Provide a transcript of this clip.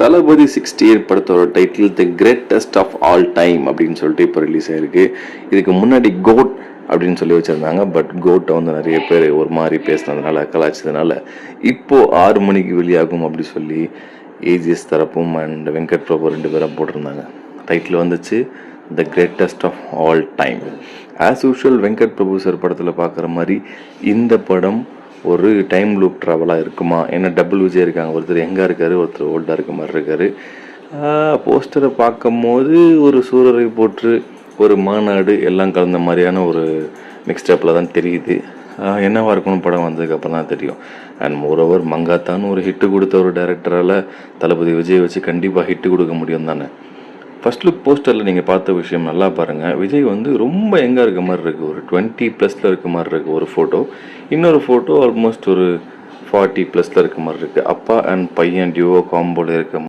தளபதி 68 படத்தோட title the greatest of all time அப்படின்னு சொல்லிட்டு இப்போ ரிலீஸ் ஆயிருக்கு. இதுக்கு முன்னாடி கோட் அப்படின்னு சொல்லி வச்சுருந்தாங்க. பட் கோட்டை வந்து நிறைய பேர் ஒரு மாதிரி பேசினதுனால கலாய்ச்சதுனால இப்போ 6 மணிக்கு வெளியாகும் அப்படி சொல்லி ஏஜிஎஸ் தரப்பும் அண்ட் வெங்கட் பிரபு 2 பேரும் போட்டிருந்தாங்க. டைட்டில் வந்துச்சு the greatest of all time. As usual Venkat Prabhu sir படத்தில் பார்க்குற மாதிரி இந்த படம் ஒரு டைம் லூப் ட்ராவலாக இருக்குமா? ஏன்னா டபுள் விஜய் இருக்காங்க, ஒருத்தர் எங்கே இருக்கார், ஒருத்தர் ஓல்டாக இருக்க மாதிரி இருக்கார். போஸ்டரை பார்க்கும் போது ஒரு சூரரை போற்று ஒரு மாநாடு எல்லாம் கலந்த மாதிரியான ஒரு மிக்ஸ்டப்பில் தான் தெரியுது. என்னவா இருக்கணும் படம் வந்ததுக்கப்புறம் தான் தெரியும். அண்ட் மோரோவர் மங்காத்தான்னு ஒரு ஹிட்டு கொடுத்த ஒரு டைரக்டரால் தளபதி விஜய் வச்சு கண்டிப்பாக ஹிட்டு கொடுக்க முடியும் தானே. ஃபர்ஸ்ட் லுக் போஸ்டரில் நீங்கள் பார்த்த விஷயம் நல்லா பாருங்கள். விஜய் வந்து ரொம்ப எங்கே இருக்க மாதிரி இருக்குது, ஒரு 20+ இருக்க மாதிரி இருக்குது ஒரு ஃபோட்டோ. இன்னொரு ஃபோட்டோ ஆல்மோஸ்ட் ஒரு 40+ இருக்க மாதிரி இருக்குது. அப்பா அண்ட் பையன் டியூவோ காம்போவில் இருக்க